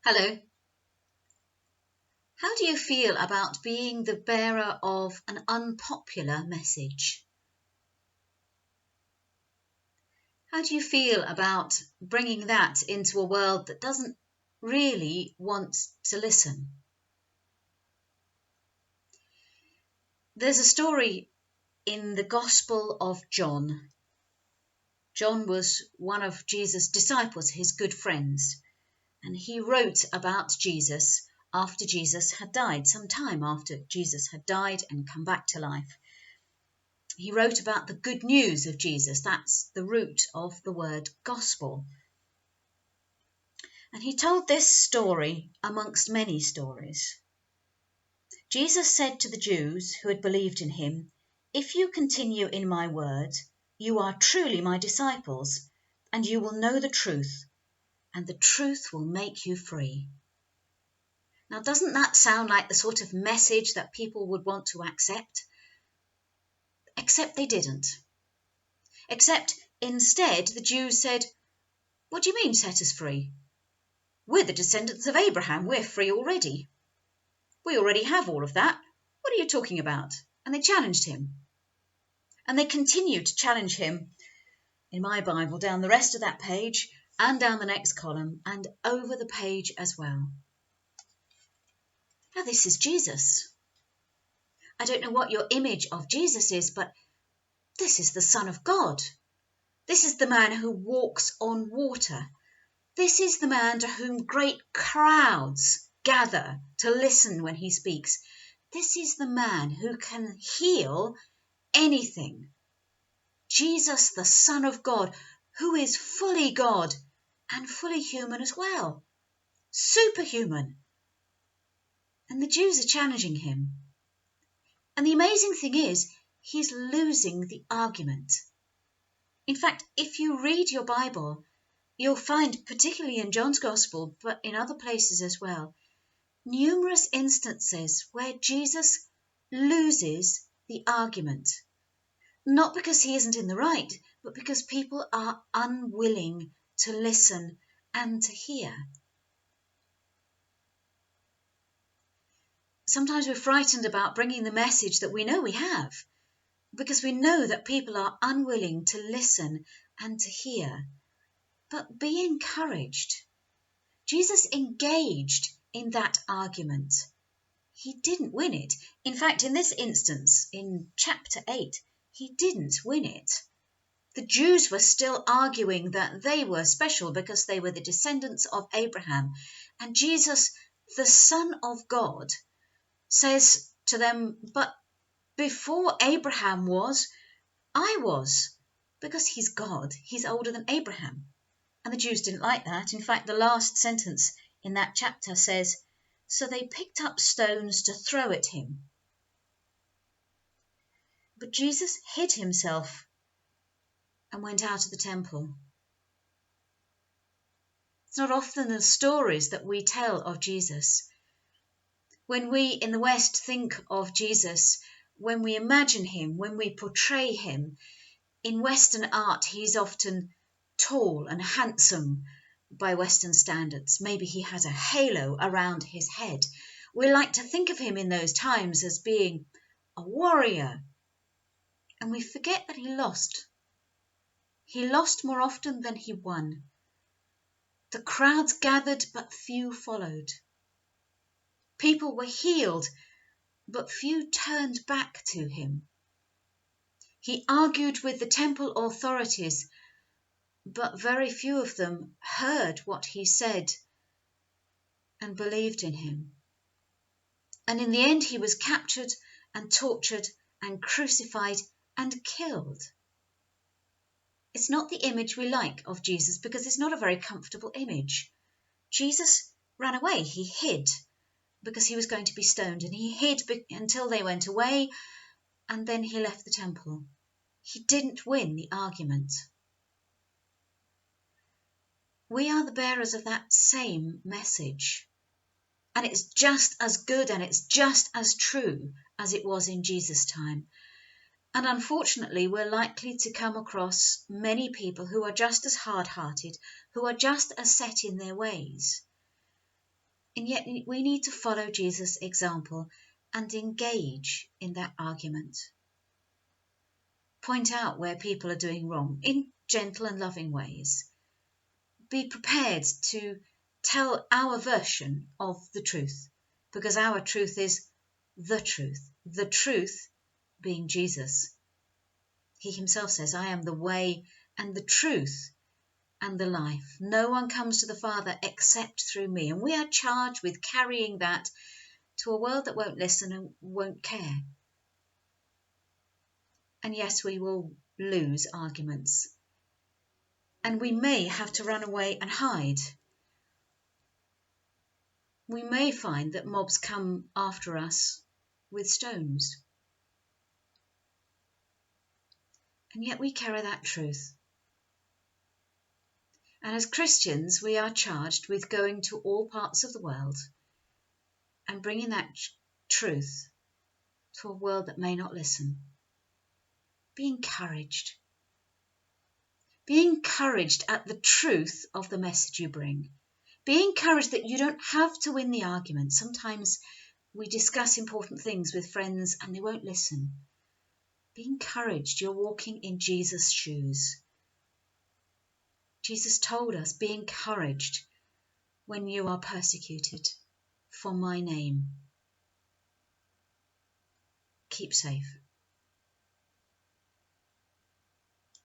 Hello. How do you feel about being the bearer of an unpopular message? How do you feel about bringing that into a world that doesn't really want to listen? There's a story in the Gospel of John. John was one of Jesus' disciples, his good friends, and he wrote about Jesus after Jesus had died, some time after Jesus had died and come back to life. He wrote about the good news of Jesus. That's the root of the word gospel. And he told this story amongst many stories. Jesus said to the Jews who had believed in him, "If you continue in my word, you are truly my disciples, and you will know the truth, and the truth will make you free." Now, doesn't that sound like the sort of message that people would want to accept? Except they didn't. Except instead the Jews said, "What do you mean, set us free? We're the descendants of Abraham. We're free already. We already have all of that. What are you talking about?" And they challenged him. And they continued to challenge him in my Bible down the rest of that page and down the next column and over the page as well. Now, this is Jesus. I don't know what your image of Jesus is, but this is the Son of God. This is the man who walks on water. This is the man to whom great crowds gather to listen when he speaks. This is the man who can heal anything. Jesus, the Son of God, who is fully God and fully human as well. Superhuman. And the Jews are challenging him. And the amazing thing is, he's losing the argument. In fact, if you read your Bible, you'll find, particularly in John's Gospel, but in other places as well, numerous instances where Jesus loses the argument. Not because he isn't in the right, but because people are unwilling to listen and to hear. Sometimes we're frightened about bringing the message that we know we have, because we know that people are unwilling to listen and to hear. But be encouraged. Jesus engaged in that argument. He didn't win it. In fact, in this instance, in chapter 8, he didn't win it. The Jews were still arguing that they were special because they were the descendants of Abraham. And Jesus, the Son of God, says to them, "But before Abraham was, I was." Because he's God, he's older than Abraham. And the Jews didn't like that. In fact, the last sentence in that chapter says, "So they picked up stones to throw at him." But Jesus hid himself and went out of the temple. It's not often the stories that we tell of Jesus. When we in the West think of Jesus, when we imagine him, when we portray him, in Western art, he's often tall and handsome by Western standards. Maybe he has a halo around his head. We like to think of him in those times as being a warrior. And we forget that he lost. He lost more often than he won. The crowds gathered, but few followed. People were healed, but few turned back to him. He argued with the temple authorities, but very few of them heard what he said and believed in him. And in the end, he was captured and tortured and crucified and killed. It's not the image we like of Jesus because it's not a very comfortable image. Jesus ran away. He hid because he was going to be stoned, and he hid until they went away, and then he left the temple. He didn't win the argument. We are the bearers of that same message. And it's just as good and it's just as true as it was in Jesus' time. And unfortunately, we're likely to come across many people who are just as hard-hearted, who are just as set in their ways. And yet we need to follow Jesus' example and engage in that argument. Point out where people are doing wrong in gentle and loving ways. Be prepared to tell our version of the truth, because our truth is the truth being Jesus. He himself says, I am the way and the truth and the life. No one comes to the Father except through me. And we are charged with carrying that to a world that won't listen and won't care. And yes, we will lose arguments. And we may have to run away and hide. We may find that mobs come after us with stones. And yet we carry that truth. And as Christians, we are charged with going to all parts of the world and bringing that truth to a world that may not listen. Be encouraged. Be encouraged at the truth of the message you bring. Be encouraged that you don't have to win the argument. Sometimes we discuss important things with friends and they won't listen. Be encouraged. You're walking in Jesus' shoes. Jesus told us, be encouraged when you are persecuted for my name. Keep safe.